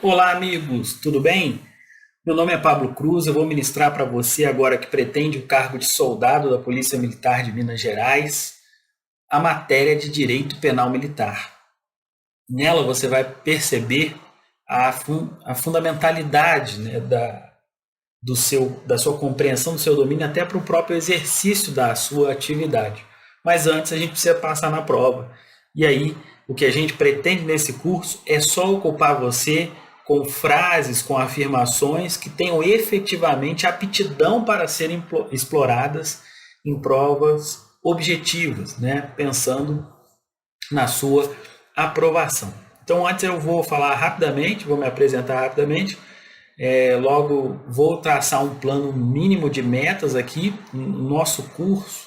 Olá, amigos, tudo bem? Meu nome é Pablo Cruz, eu vou ministrar para você agora que pretende o cargo de soldado da Polícia Militar de Minas Gerais, a matéria de Direito Penal Militar. Nela você vai perceber a fundamentalidade, né, da sua compreensão, do seu domínio, até para o próprio exercício da sua atividade. Mas antes a gente precisa passar na prova. E aí, o que a gente pretende nesse curso é só ocupar você com frases, com afirmações que tenham efetivamente aptidão para serem exploradas em provas objetivas, né? Pensando na sua aprovação. Então, antes eu vou falar rapidamente, vou me apresentar rapidamente. Logo vou traçar um plano mínimo de metas aqui. O nosso curso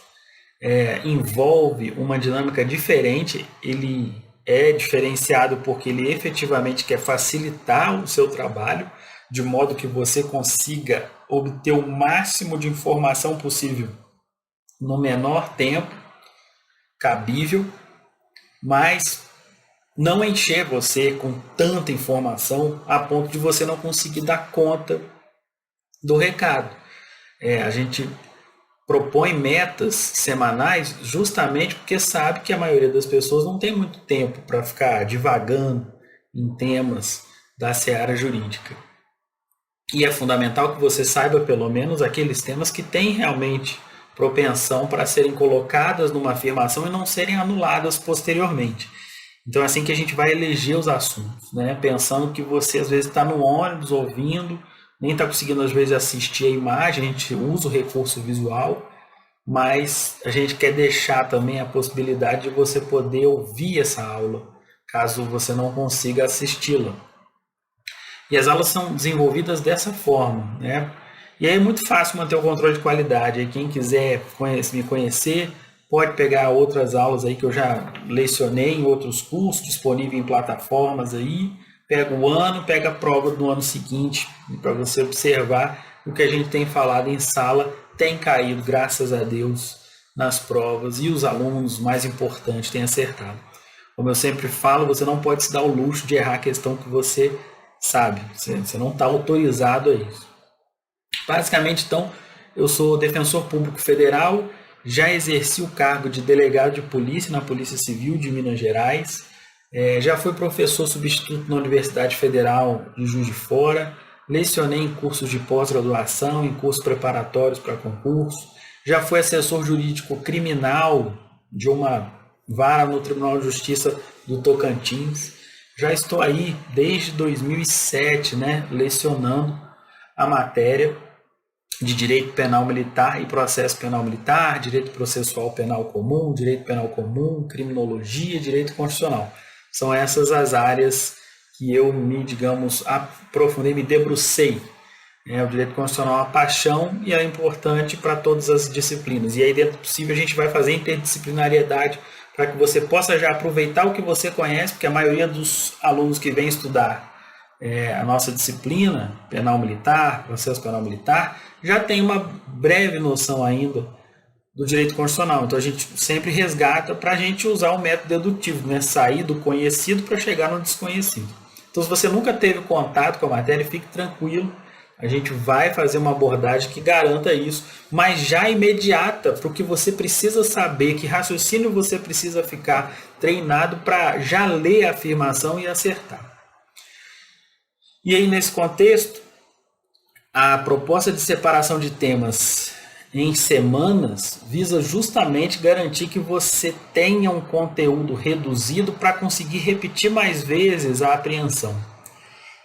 envolve uma dinâmica diferente, ele é diferenciado porque ele efetivamente quer facilitar o seu trabalho, de modo que você consiga obter o máximo de informação possível no menor tempo cabível, mas não encher você com tanta informação a ponto de você não conseguir dar conta do recado. A gente propõe metas semanais justamente porque sabe que a maioria das pessoas não tem muito tempo para ficar divagando em temas da seara jurídica. E é fundamental que você saiba pelo menos aqueles temas que têm realmente propensão para serem colocadas numa afirmação e não serem anuladas posteriormente. Então é assim que a gente vai eleger os assuntos, né? Pensando que você às vezes está no ônibus ouvindo, nem está conseguindo às vezes assistir a imagem, a gente usa o recurso visual, mas a gente quer deixar também a possibilidade de você poder ouvir essa aula, caso você não consiga assisti-la. E as aulas são desenvolvidas dessa forma, né? E aí é muito fácil manter o controle de qualidade. Aí quem quiser me conhecer, pode pegar outras aulas aí que eu já lecionei em outros cursos, disponíveis em plataformas aí. Pega o ano, pega a prova do ano seguinte, para você observar o que a gente tem falado em sala tem caído, graças a Deus, nas provas, e os alunos, mais importante, têm acertado. Como eu sempre falo, você não pode se dar o luxo de errar a questão que você sabe, você não está autorizado a isso. Basicamente, então, eu sou defensor público federal, já exerci o cargo de delegado de polícia na Polícia Civil de Minas Gerais, já fui professor substituto na Universidade Federal de Juiz de Fora, lecionei em cursos de pós-graduação, em cursos preparatórios para concurso, já fui assessor jurídico criminal de uma vara no Tribunal de Justiça do Tocantins, já estou aí desde 2007, né, lecionando a matéria de Direito Penal Militar e Processo Penal Militar, Direito Processual Penal Comum, Direito Penal Comum, Criminologia, Direito Constitucional. São essas as áreas que eu aprofundei, me debrucei. O direito constitucional é uma paixão e é importante para todas as disciplinas. E aí, dentro do possível, a gente vai fazer interdisciplinariedade para que você possa já aproveitar o que você conhece, porque a maioria dos alunos que vem estudar a nossa disciplina, penal militar, processo penal militar, já tem uma breve noção ainda do direito constitucional. Então a gente sempre resgata para a gente usar o método dedutivo, né? Sair do conhecido para chegar no desconhecido. Então, se você nunca teve contato com a matéria, fique tranquilo, a gente vai fazer uma abordagem que garanta isso, mas já imediata para o que você precisa saber, que raciocínio você precisa ficar treinado para já ler a afirmação e acertar. E aí, nesse contexto, a proposta de separação de temas em semanas visa justamente garantir que você tenha um conteúdo reduzido para conseguir repetir mais vezes a apreensão.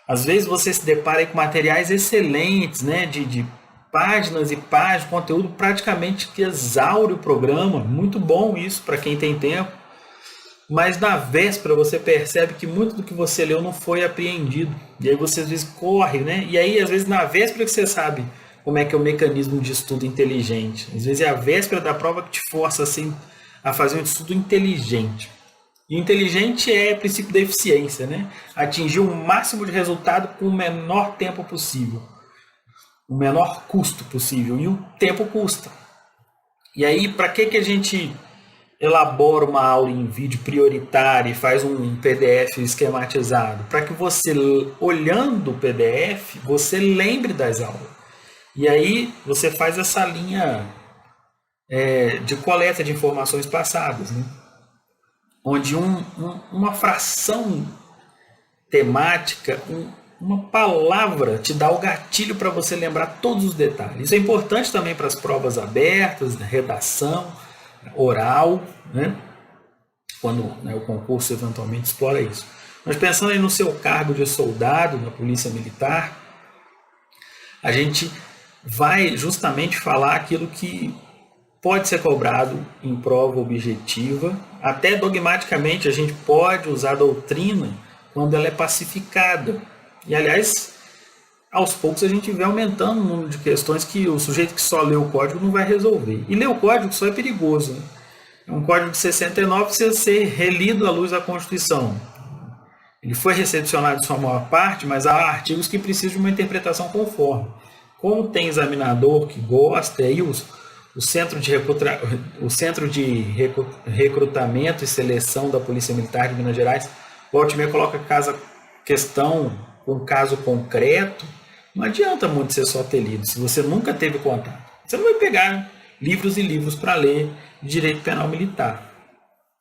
Às vezes você se depara com materiais excelentes, né, de páginas e páginas, conteúdo praticamente que exaure o programa, muito bom isso para quem tem tempo, mas na véspera você percebe que muito do que você leu não foi apreendido, e aí você às vezes corre, né, e aí às vezes na véspera que você sabe como é que é o mecanismo de estudo inteligente. Às vezes é a véspera da prova que te força assim, a fazer um estudo inteligente. E inteligente é o princípio da eficiência, né? Atingir o máximo de resultado com o menor tempo possível. O menor custo possível. E o tempo custa. E aí, para que a gente elabora uma aula em vídeo prioritária e faz um PDF esquematizado, para que você, olhando o PDF, você lembre das aulas. E aí você faz essa linha de coleta de informações passadas, né? Onde uma fração temática, uma palavra te dá o gatilho para você lembrar todos os detalhes. Isso é importante também para as provas abertas, redação, oral, né? Quando, né, o concurso eventualmente explora isso. Mas pensando aí no seu cargo de soldado na Polícia Militar, a gente vai justamente falar aquilo que pode ser cobrado em prova objetiva. Até dogmaticamente a gente pode usar a doutrina quando ela é pacificada. E, aliás, aos poucos a gente vê aumentando o número de questões que o sujeito que só lê o código não vai resolver. E ler o código só é perigoso, né? Um código de 69 precisa ser relido à luz da Constituição. Ele foi recepcionado de sua maior parte, mas há artigos que precisam de uma interpretação conforme. Como tem examinador que gosta, aí o Centro de Recrutamento e Seleção da Polícia Militar de Minas Gerais, volta e meia coloca questão com caso concreto. Não adianta muito você só ter lido, se você nunca teve contato. Você não vai pegar livros e livros para ler de direito penal militar.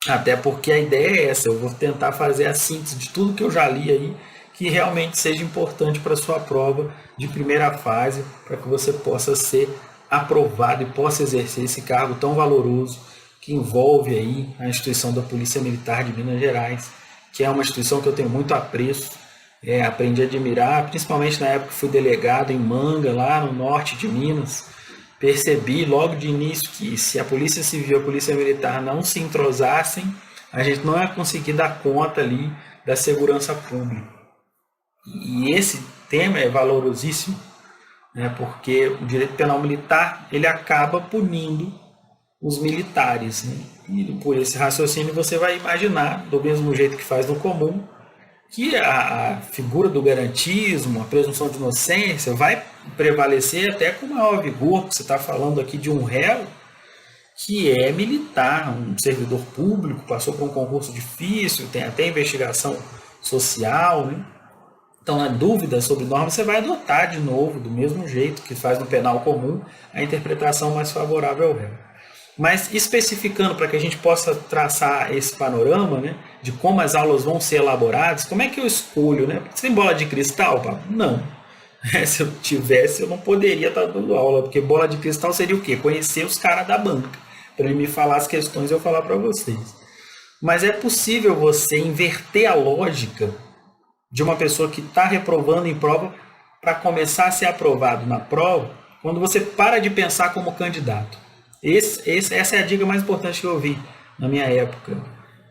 Até porque a ideia é essa, eu vou tentar fazer a síntese de tudo que eu já li aí, que realmente seja importante para a sua prova de primeira fase, para que você possa ser aprovado e possa exercer esse cargo tão valoroso que envolve aí a instituição da Polícia Militar de Minas Gerais, que é uma instituição que eu tenho muito apreço, aprendi a admirar, principalmente na época que fui delegado em Manga, lá no norte de Minas. Percebi logo de início que se a Polícia Civil e a Polícia Militar não se entrosassem, a gente não ia conseguir dar conta ali da segurança pública. E esse tema é valorosíssimo, né, porque o direito penal militar ele acaba punindo os militares, né? E por esse raciocínio você vai imaginar, do mesmo jeito que faz no comum, que a figura do garantismo, a presunção de inocência vai prevalecer até com maior vigor, porque você está falando aqui de um réu que é militar, um servidor público, passou por um concurso difícil, tem até investigação social, né? Então, na dúvida sobre norma, você vai adotar de novo, do mesmo jeito que faz no penal comum, a interpretação mais favorável ao réu. Mas especificando para que a gente possa traçar esse panorama, né, de como as aulas vão ser elaboradas, como é que eu escolho? Né? Você tem bola de cristal, Pablo? Não. Se eu tivesse, eu não poderia estar dando aula, porque bola de cristal seria o quê? Conhecer os caras da banca, para ele me falar as questões e eu falar para vocês. Mas é possível você inverter a lógica de uma pessoa que está reprovando em prova para começar a ser aprovado na prova, quando você para de pensar como candidato. Essa é a dica mais importante que eu ouvi na minha época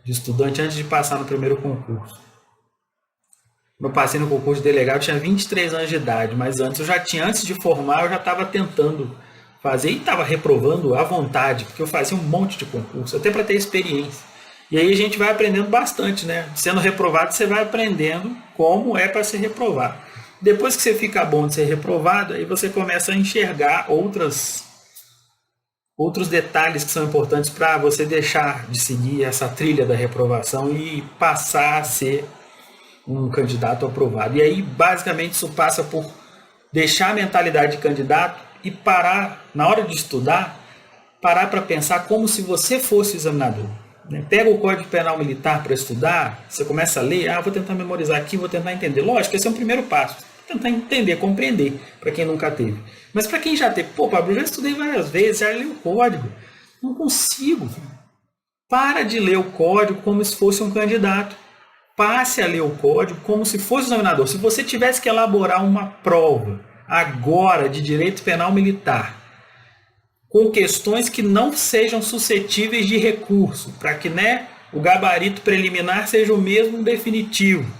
de estudante, antes de passar no primeiro concurso. Quando eu passei no concurso de delegado, eu tinha 23 anos de idade, mas antes de formar, eu já estava tentando fazer e estava reprovando à vontade, porque eu fazia um monte de concurso, até para ter experiência. E aí a gente vai aprendendo bastante, né? Sendo reprovado, você vai aprendendo como é para ser reprovado. Depois que você fica bom de ser reprovado, aí você começa a enxergar outros detalhes que são importantes para você deixar de seguir essa trilha da reprovação e passar a ser um candidato aprovado. E aí, basicamente, isso passa por deixar a mentalidade de candidato e parar, na hora de estudar, parar para pensar como se você fosse o examinador. Pega o Código Penal Militar para estudar, você começa a ler, vou tentar memorizar aqui, vou tentar entender. Lógico, esse é um primeiro passo. Tentar entender, compreender, para quem nunca teve. Mas para quem já teve, Pablo, eu já estudei várias vezes, já li o código. Não consigo. Para de ler o código como se fosse um candidato. Passe a ler o código como se fosse um examinador. Se você tivesse que elaborar uma prova agora de direito penal militar, com questões que não sejam suscetíveis de recurso, para que, né, o gabarito preliminar seja o mesmo definitivo.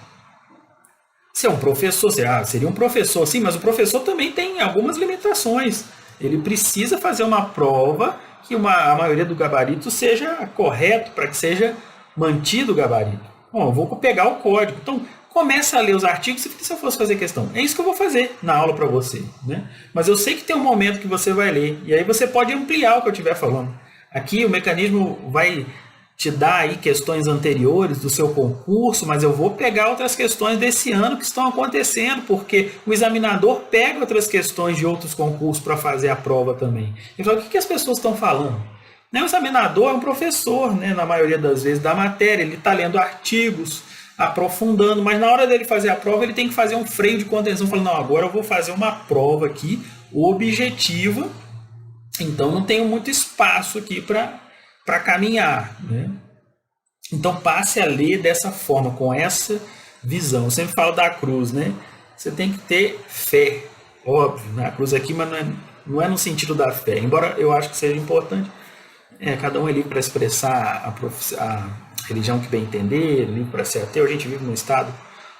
Se é um professor, seria um professor, sim, mas o professor também tem algumas limitações. Ele precisa fazer uma prova que a maioria do gabarito seja correto, para que seja mantido o gabarito. Bom, eu vou pegar o código. Então, começa a ler os artigos se eu fosse fazer questão. É isso que eu vou fazer na aula para você, né? Mas eu sei que tem um momento que você vai ler, e aí você pode ampliar o que eu estiver falando. Aqui o mecanismo vai te dar aí questões anteriores do seu concurso, mas eu vou pegar outras questões desse ano que estão acontecendo, porque o examinador pega outras questões de outros concursos para fazer a prova também. Ele fala, o que as pessoas estão falando? O examinador é um professor, né, na maioria das vezes, da matéria, ele está lendo artigos, aprofundando, mas na hora dele fazer a prova, ele tem que fazer um freio de contenção, falando, não, agora eu vou fazer uma prova aqui, objetiva, então não tenho muito espaço aqui para caminhar, né? Então passe a ler dessa forma, com essa visão. Eu sempre falo da cruz, né? Você tem que ter fé, óbvio, na cruz aqui, mas não é no sentido da fé, embora eu acho que seja importante. Cada um é livre para expressar a religião que bem entender, livre para ser ateu. A gente vive num estado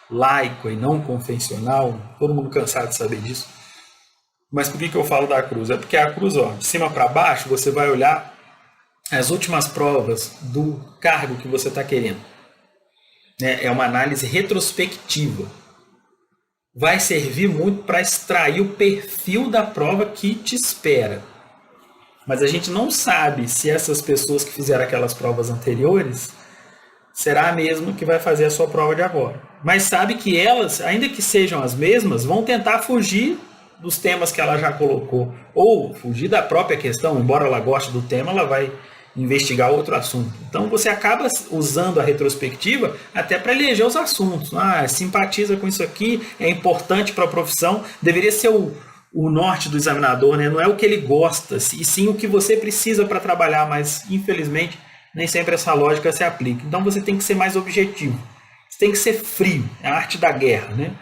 laico e não convencional, todo mundo cansado de saber disso. Mas por que eu falo da cruz? É porque a cruz, ó, de cima para baixo, você vai olhar as últimas provas do cargo que você está querendo. É uma análise retrospectiva. Vai servir muito para extrair o perfil da prova que te espera. Mas a gente não sabe se essas pessoas que fizeram aquelas provas anteriores será a mesma que vai fazer a sua prova de agora. Mas sabe que elas, ainda que sejam as mesmas, vão tentar fugir dos temas que ela já colocou, ou fugir da própria questão, embora ela goste do tema, ela vai investigar outro assunto. Então você acaba usando a retrospectiva até para eleger os assuntos. Simpatiza com isso aqui, é importante para a profissão, deveria ser o norte do examinador, né? Não é o que ele gosta, e sim o que você precisa para trabalhar, mas infelizmente nem sempre essa lógica se aplica. Então você tem que ser mais objetivo, você tem que ser frio, é a arte da guerra, né?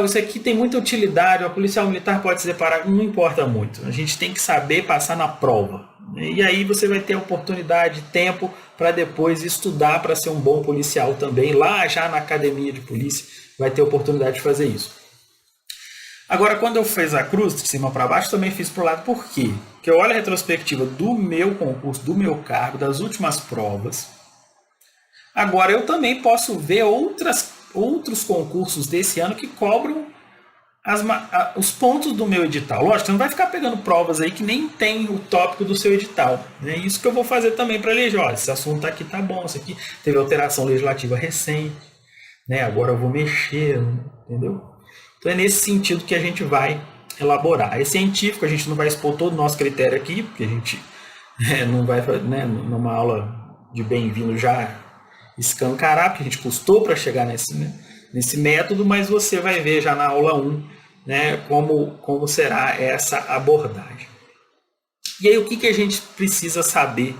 Isso aqui tem muita utilidade, a policial militar pode se separar, não importa muito. A gente tem que saber passar na prova. E aí você vai ter oportunidade, tempo para depois estudar para ser um bom policial também. Lá já na academia de polícia vai ter oportunidade de fazer isso. Agora, quando eu fiz a cruz de cima para baixo, também fiz para o lado. Por quê? Porque eu olho a retrospectiva do meu concurso, do meu cargo, das últimas provas. Agora, eu também posso ver outros concursos desse ano que cobram os pontos do meu edital. Lógico, você não vai ficar pegando provas aí que nem tem o tópico do seu edital. É isso que eu vou fazer também para eleger. Olha, esse assunto aqui tá bom, isso aqui teve alteração legislativa recente, né? Agora eu vou mexer, entendeu? Então é nesse sentido que a gente vai elaborar. É científico, a gente não vai expor todo o nosso critério aqui, porque a gente não vai, né, numa aula de bem-vindo já escancarar, porque a gente custou para chegar nesse método, mas você vai ver já na aula 1, né, como será essa abordagem. E aí o que a gente precisa saber,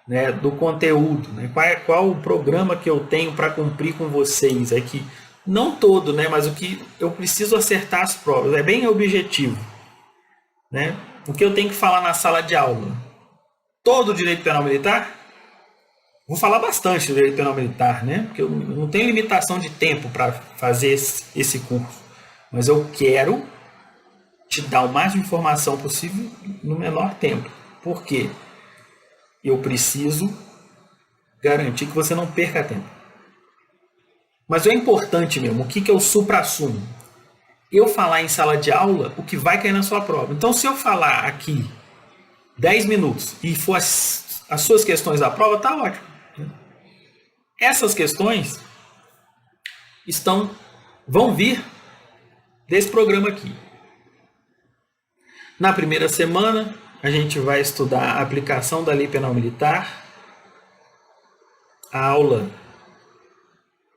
né, do conteúdo, né? Qual o programa que eu tenho para cumprir com vocês aqui? Não todo, né, mas o que eu preciso acertar as provas, é bem objetivo, né? O que eu tenho que falar na sala de aula? Todo o direito penal militar? Vou falar bastante do direito penal militar, né? Porque eu não tenho limitação de tempo para fazer esse curso, mas eu quero te dar o máximo de informação possível no menor tempo. Por quê? Eu preciso garantir que você não perca tempo. Mas é importante mesmo, o que eu supra-assumo? Eu falar em sala de aula o que vai cair na sua prova. Então, se eu falar aqui 10 minutos e for as suas questões da prova, tá ótimo. Essas questões vão vir desse programa aqui. Na primeira semana, a gente vai estudar a aplicação da Lei Penal Militar. A aula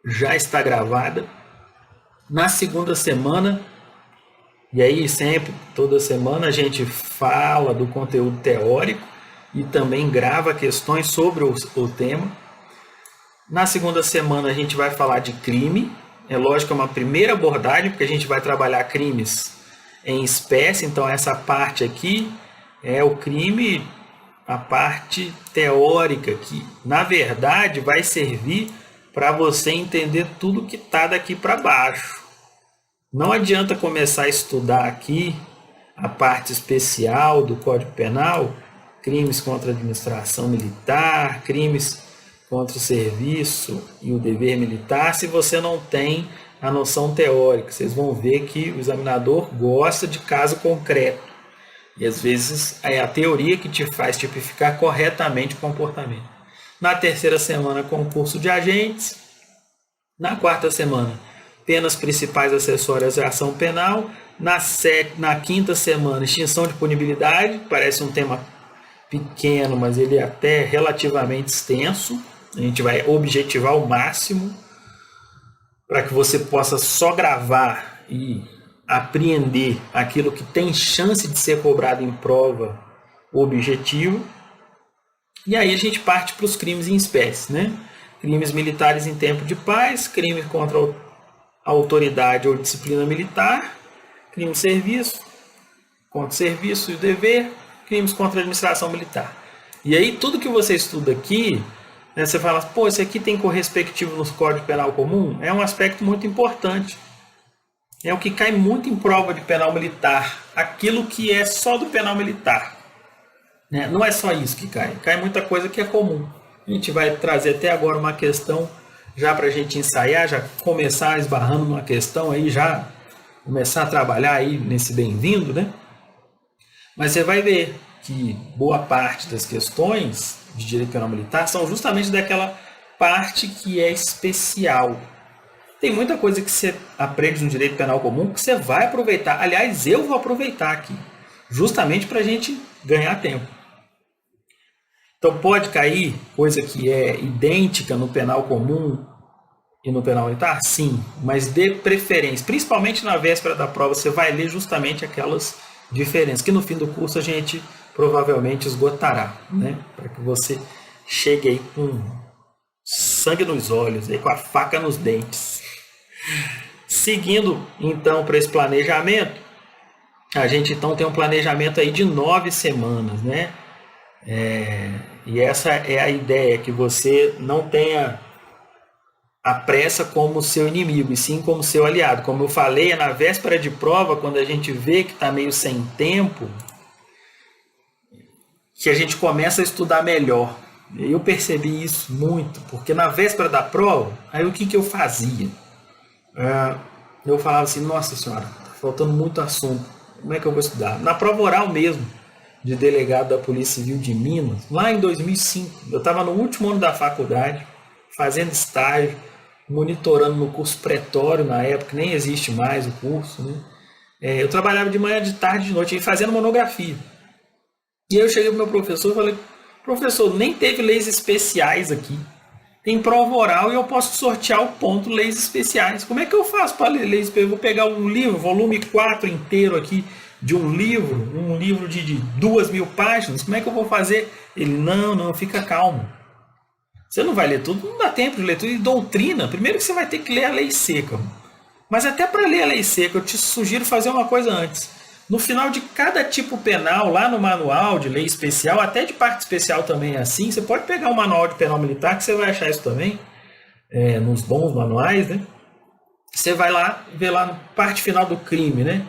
já está gravada. Na segunda semana, e aí sempre, toda semana, a gente fala do conteúdo teórico e também grava questões sobre o tema. Na segunda semana a gente vai falar de crime. É lógico que é uma primeira abordagem, porque a gente vai trabalhar crimes em espécie. Então essa parte aqui é o crime, a parte teórica, que na verdade vai servir para você entender tudo que está daqui para baixo. Não adianta começar a estudar aqui a parte especial do Código Penal, crimes contra a administração militar, crimes contra o serviço e o dever militar, se você não tem a noção teórica. Vocês vão ver que o examinador gosta de caso concreto. E às vezes é a teoria que te faz tipificar corretamente o comportamento. Na terceira semana, concurso de agentes. Na quarta semana, penas principais acessórias à ação penal. Na quinta semana, extinção de punibilidade. Parece um tema pequeno, mas ele é até relativamente extenso. A gente vai objetivar o máximo para que você possa só gravar e apreender aquilo que tem chance de ser cobrado em prova objetivo. E aí a gente parte para os crimes em espécie, né? Crimes militares em tempo de paz, crime contra a autoridade ou disciplina militar, crime de serviço, contra o serviço e o dever, crimes contra a administração militar. E aí tudo que você estuda aqui, né, você fala, pô, isso aqui tem correspectivo no Código Penal Comum, é um aspecto muito importante. É o que cai muito em prova de penal militar, aquilo que é só do penal militar. Né? Não é só isso que cai muita coisa que é comum. A gente vai trazer até agora uma questão, já para a gente ensaiar, já começar esbarrando numa questão aí, já começar a trabalhar aí nesse bem-vindo, né? Mas você vai ver que boa parte das questões de direito penal militar são justamente daquela parte que é especial. Tem muita coisa que você aprende no direito penal comum que você vai aproveitar. Aliás, eu vou aproveitar aqui, justamente para a gente ganhar tempo. Então pode cair coisa que é idêntica no penal comum e no penal militar? Sim, mas dê preferência. Principalmente na véspera da prova, você vai ler justamente aquelas diferenças, que no fim do curso a gente provavelmente esgotará, né? Para que você chegue aí com sangue nos olhos, aí com a faca nos dentes. Seguindo então para esse planejamento, a gente então tem um planejamento aí de 9 semanas, né? E essa é a ideia, que você não tenha a pressa como seu inimigo, e sim como seu aliado. Como eu falei, é na véspera de prova, quando a gente vê que está meio sem tempo, que a gente começa a estudar melhor. Eu percebi isso muito, porque na véspera da prova, aí o que eu fazia? Eu falava assim, nossa senhora, tá faltando muito assunto, como é que eu vou estudar? Na prova oral mesmo, de delegado da Polícia Civil de Minas, lá em 2005, eu estava no último ano da faculdade, fazendo estágio, monitorando no curso pretório na época, nem existe mais o curso, né? Eu trabalhava de manhã, de tarde, de noite, fazendo monografia. E aí eu cheguei para o meu professor e falei, professor, nem teve leis especiais aqui. Tem prova oral e eu posso sortear o ponto leis especiais. Como é que eu faço para ler leis especiais? Eu vou pegar um livro, volume 4 inteiro aqui, de um livro de 2.000 páginas, como é que eu vou fazer? Ele, não, fica calmo. Você não vai ler tudo, não dá tempo de ler tudo. E doutrina, primeiro que você vai ter que ler a lei seca. Mas até para ler a lei seca, eu te sugiro fazer uma coisa antes. No final de cada tipo penal, lá no manual de lei especial, até de parte especial também é assim, você pode pegar o manual de penal militar, que você vai achar isso também, nos bons manuais, né? Você vai lá, vê lá na parte final do crime, né?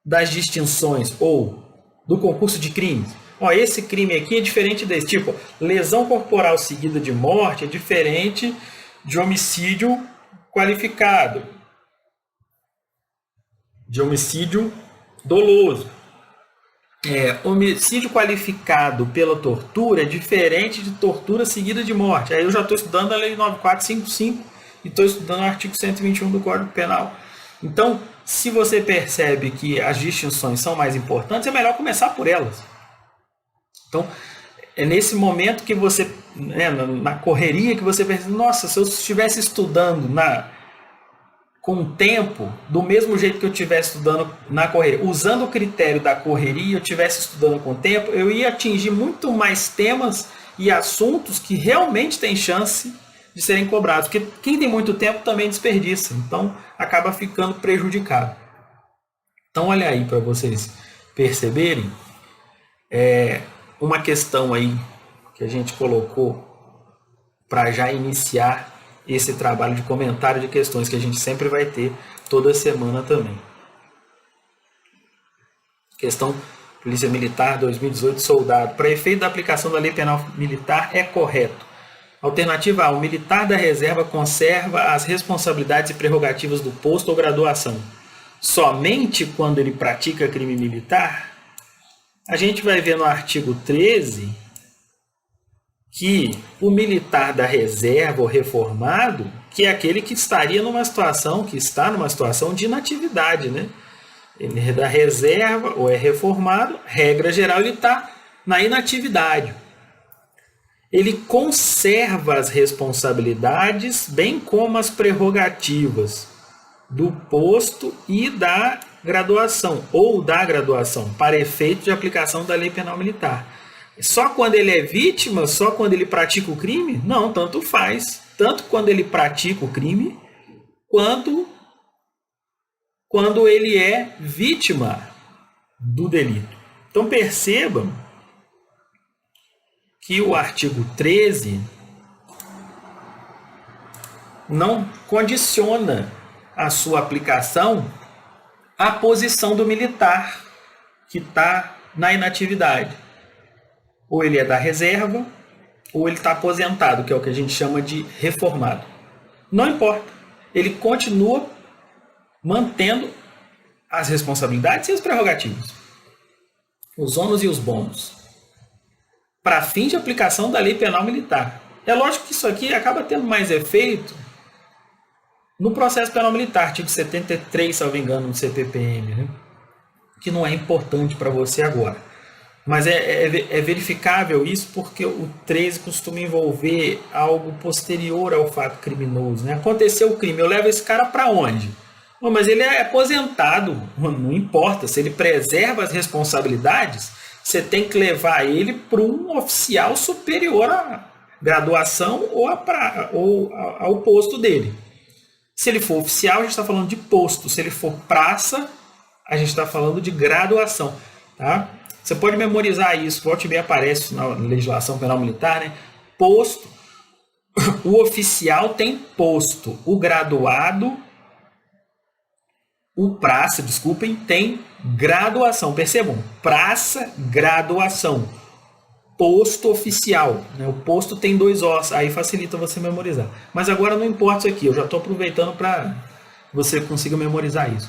Das distinções, ou do concurso de crimes. Ó, esse crime aqui é diferente desse. Tipo, lesão corporal seguida de morte é diferente de homicídio qualificado, de homicídio doloso. Homicídio qualificado pela tortura é diferente de tortura seguida de morte. Aí eu já estou estudando a Lei 9455 e estou estudando o artigo 121 do Código Penal. Então, se você percebe que as distinções são mais importantes, é melhor começar por elas. Então, é nesse momento que você, na correria, que você pensa, nossa, se eu estivesse estudando com tempo, do mesmo jeito que eu estivesse estudando na correria, usando o critério da correria, eu estivesse estudando com tempo, eu ia atingir muito mais temas e assuntos que realmente têm chance de serem cobrados. Porque quem tem muito tempo também desperdiça, então acaba ficando prejudicado. Então olha aí para vocês perceberem, uma questão aí que a gente colocou para já iniciar esse trabalho de comentário de questões que a gente sempre vai ter toda semana também. Questão Polícia Militar 2018, soldado. Para efeito da aplicação da Lei Penal Militar é correto. Alternativa A. O militar da reserva conserva as responsabilidades e prerrogativas do posto ou graduação somente quando ele pratica crime militar? a gente vai ver no artigo 13 que o militar da reserva ou reformado, que é aquele que estaria numa situação, que está numa situação de inatividade, né? Ele é da reserva ou é reformado, regra geral, ele está na inatividade. Ele conserva as responsabilidades, bem como as prerrogativas do posto e da graduação, ou da graduação, para efeito de aplicação da lei penal militar. Só quando ele é vítima, só quando ele pratica o crime? Não, tanto faz. Tanto quando ele pratica o crime, quanto quando ele é vítima do delito. Então percebam que o artigo 13 não condiciona a sua aplicação à posição do militar que está na inatividade. Ou ele é da reserva, ou ele está aposentado, que é o que a gente chama de reformado. Não importa. Ele continua mantendo as responsabilidades e as prerrogativas, os ônus e os bônus, para fins de aplicação da lei penal militar. É lógico que isso aqui acaba tendo mais efeito no processo penal militar, artigo 73, se não me engano, no CPPM, né? Que não é importante para você agora. Mas é verificável isso porque o 13 costuma envolver algo posterior ao fato criminoso, né? Aconteceu o crime, eu levo esse cara para onde? Bom, mas ele é aposentado, não importa. Se ele preserva as responsabilidades, você tem que levar ele para um oficial superior à graduação ou ao posto dele. Se ele for oficial, a gente está falando de posto. Se ele for praça, a gente está falando de graduação. Tá? Você pode memorizar isso, volte e meia aparece na legislação penal militar, né? Posto. O oficial tem posto. O graduado, o praça, desculpem, tem graduação. Percebam? Praça, graduação. Posto oficial. Né? O posto tem 2 Os, aí facilita você memorizar. Mas agora não importa isso aqui, eu já estou aproveitando para você consiga memorizar isso.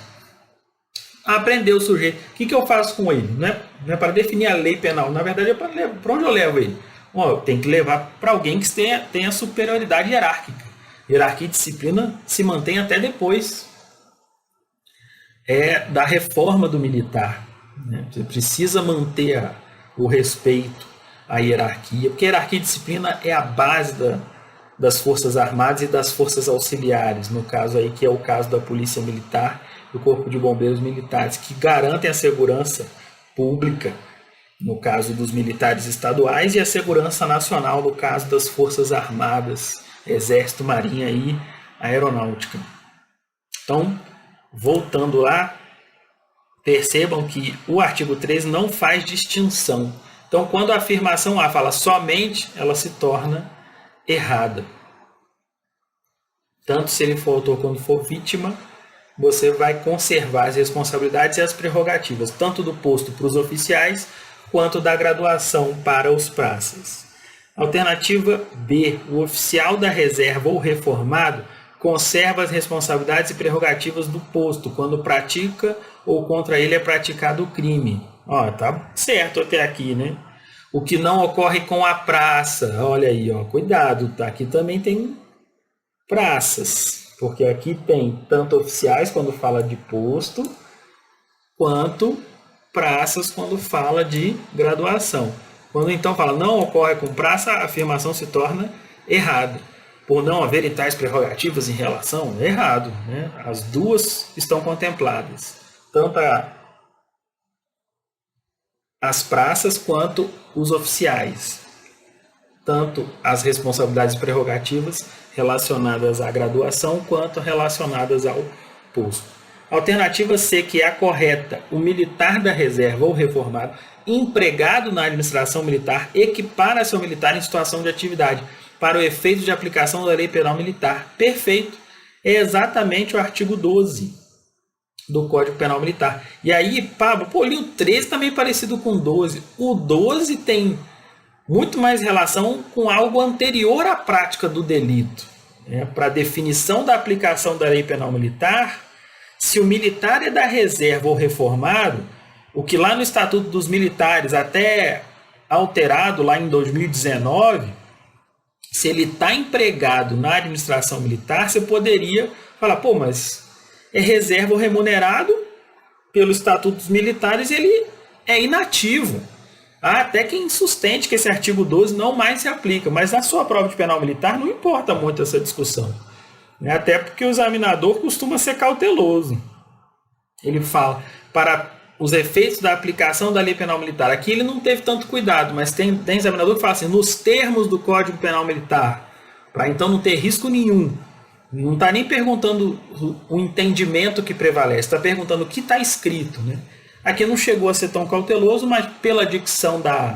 Aprender o sujeito. O que eu faço com ele? Não é para definir a lei penal, na verdade é para onde eu levo ele. Eu tenho que levar para alguém que tenha superioridade hierárquica. Hierarquia e disciplina se mantém até depois da reforma do militar. Né? Você precisa manter o respeito à hierarquia, porque hierarquia e disciplina é a base das Forças Armadas e das Forças Auxiliares, no caso aí que é o caso da Polícia Militar, do Corpo de Bombeiros Militares, que garantem a segurança pública, no caso dos militares estaduais, e a segurança nacional, no caso das Forças Armadas, Exército, Marinha e Aeronáutica. Então, voltando lá, percebam que o artigo 13 não faz distinção. Então, quando a afirmação A fala somente, ela se torna errada. Tanto se ele for autor quanto for vítima, você vai conservar as responsabilidades e as prerrogativas, tanto do posto para os oficiais, quanto da graduação para os praças. Alternativa B. O oficial da reserva ou reformado conserva as responsabilidades e prerrogativas do posto, quando pratica ou contra ele é praticado o crime. Tá certo até aqui, né? O que não ocorre com a praça. Olha aí, cuidado, tá? Aqui também tem praças, porque aqui tem tanto oficiais quando fala de posto, quanto praças quando fala de graduação. Quando então fala não ocorre com praça, a afirmação se torna errada. Por não haverem tais prerrogativas em relação, é errado. Né? As duas estão contempladas. Tanto as praças quanto os oficiais. Tanto as responsabilidades e prerrogativas relacionadas à graduação quanto relacionadas ao posto. Alternativa C, que é a correta, o militar da reserva ou reformado, empregado na administração militar, equipara-se ao militar em situação de atividade, para o efeito de aplicação da lei penal militar. Perfeito. É exatamente o artigo 12 do Código Penal Militar. E aí, Pablo, ali o 13 também é parecido com o 12. O 12 tem muito mais relação com algo anterior à prática do delito. Para a definição da aplicação da lei penal militar, se o militar é da reserva ou reformado, O que lá no Estatuto dos Militares, até alterado lá em 2019, se ele está empregado na administração militar, você poderia falar, pô, mas é reserva ou remunerado pelo Estatuto dos Militares, ele é inativo. Há até quem sustente que esse artigo 12 não mais se aplica, mas na sua prova de penal militar não importa muito essa discussão. Até porque o examinador costuma ser cauteloso. Ele fala, para os efeitos da aplicação da lei penal militar, aqui ele não teve tanto cuidado, mas tem examinador que fala assim, nos termos do Código Penal Militar, para então não ter risco nenhum. Não está nem perguntando o entendimento que prevalece, está perguntando o que está escrito, né? Aqui não chegou a ser tão cauteloso, mas pela dicção da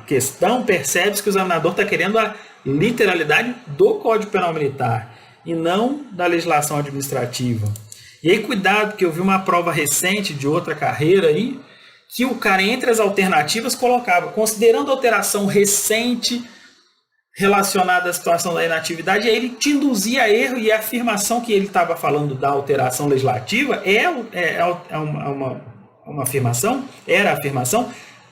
questão, percebe-se que o examinador está querendo a literalidade do Código Penal Militar e não da legislação administrativa. E aí, cuidado, que eu vi uma prova recente de outra carreira aí, que o cara, entre as alternativas, colocava, considerando a alteração recente relacionada à situação da inatividade, aí ele te induzia a erro, e a afirmação que ele estava falando da alteração legislativa uma afirmação,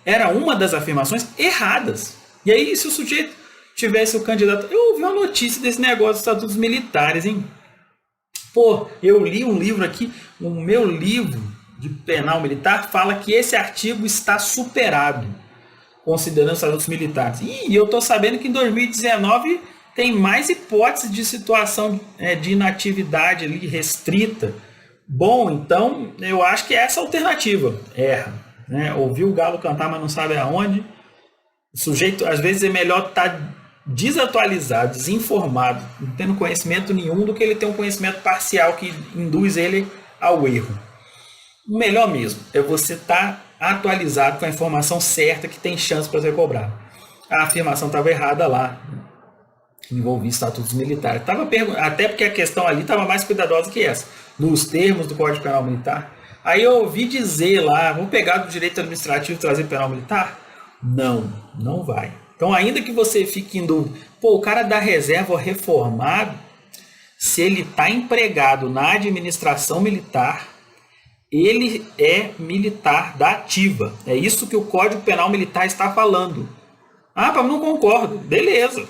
era uma das afirmações erradas. E aí, se o sujeito tivesse o candidato... Eu ouvi uma notícia desse negócio dos estatutos militares, hein? Pô, eu li um livro aqui, o meu livro de penal militar fala que esse artigo está superado, considerando os estatutos militares. E eu estou sabendo que em 2019 tem mais hipóteses de situação de inatividade ali restrita. Bom, então eu acho que é essa alternativa erra, né? Ouviu o galo cantar, mas não sabe aonde. O sujeito, às vezes, é melhor estar desatualizado, desinformado, não tendo conhecimento nenhum, do que ele ter um conhecimento parcial que induz ele ao erro. O melhor mesmo é você estar atualizado com a informação certa que tem chance para ser cobrado. A afirmação estava errada lá, envolvia estatutos militares. Até porque a questão ali estava mais cuidadosa que essa, nos termos do Código Penal Militar. Aí eu ouvi dizer lá, vou pegar do direito administrativo e trazer penal militar? Não vai. Então, ainda que você fique em dúvida, pô, o cara da reserva reformado, se ele está empregado na administração militar, ele é militar da ativa. É isso que o Código Penal Militar está falando. Ah, mas não concordo. Beleza.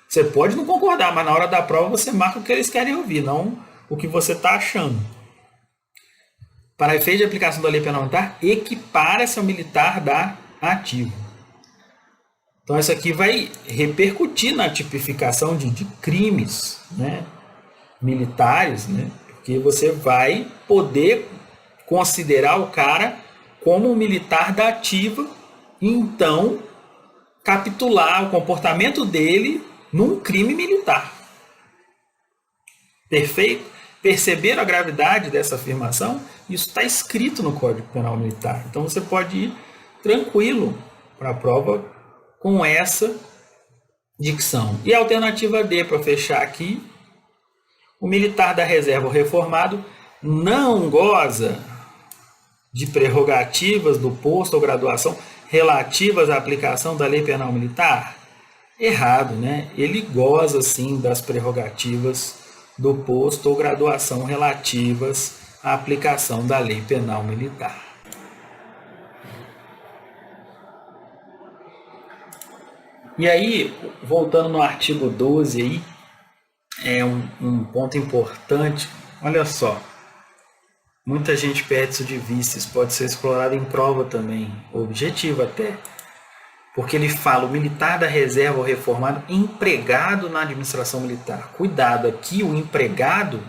Você pode não concordar, mas na hora da prova você marca o que eles querem ouvir, não o que você está achando. Para efeito de aplicação da lei penal militar, equipara-se ao militar da ativa. Então, isso aqui vai repercutir na tipificação de crimes, né, militares, né, porque você vai poder considerar o cara como um militar da ativa e, então, capitular o comportamento dele num crime militar. Perfeito? Perceberam a gravidade dessa afirmação? Isso está escrito no Código Penal Militar. Então, você pode ir tranquilo para a prova com essa dicção. E a alternativa D, para fechar aqui, o militar da reserva ou reformado não goza de prerrogativas do posto ou graduação relativas à aplicação da lei penal militar? Errado, né? Ele goza, sim, das prerrogativas do posto ou graduação relativas à aplicação da lei penal militar. E aí, voltando no artigo 12 aí, é um ponto importante. Olha só, muita gente perde isso de vista, isso pode ser explorado em prova também, objetivo até, porque ele fala o militar da reserva ou reformado empregado na administração militar. Cuidado, aqui o empregado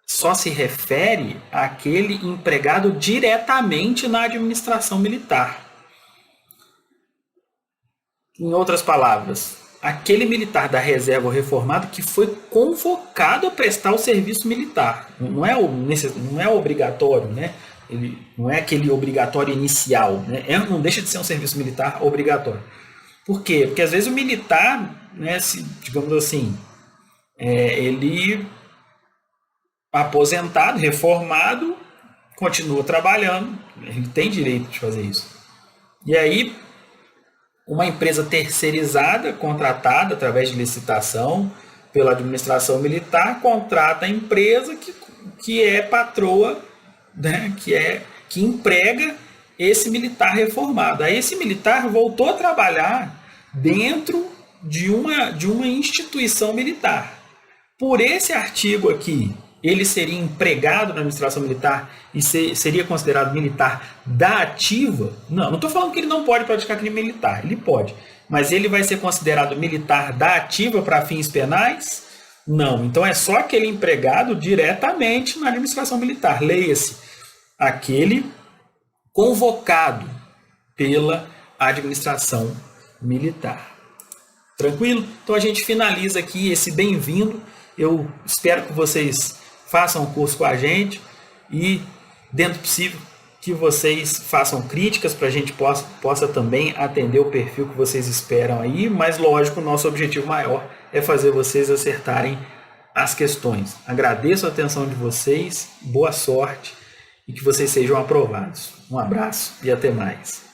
só se refere àquele empregado diretamente na administração militar. Em outras palavras, aquele militar da reserva ou reformado que foi convocado a prestar o serviço militar. Não é obrigatório, né? Ele não é aquele obrigatório inicial, né? Não deixa de ser um serviço militar obrigatório. Por quê? Porque às vezes o militar, né, digamos assim, ele aposentado, reformado, continua trabalhando, ele tem direito de fazer isso. E aí, uma empresa terceirizada, contratada através de licitação pela administração militar, contrata a empresa que é patroa, né, que emprega esse militar reformado. Aí esse militar voltou a trabalhar dentro de uma instituição militar. Por esse artigo aqui, ele seria empregado na administração militar e seria considerado militar da ativa? Não estou falando que ele não pode praticar crime militar, ele pode. Mas ele vai ser considerado militar da ativa para fins penais? Não. Então é só aquele empregado diretamente na administração militar. Leia-se, aquele convocado pela administração militar. Tranquilo? Então a gente finaliza aqui esse bem-vindo. Eu espero que vocês façam o curso com a gente e, dentro do possível, que vocês façam críticas para a gente possa também atender o perfil que vocês esperam aí, mas lógico, o nosso objetivo maior é fazer vocês acertarem as questões. Agradeço a atenção de vocês, boa sorte e que vocês sejam aprovados. Um abraço e até mais.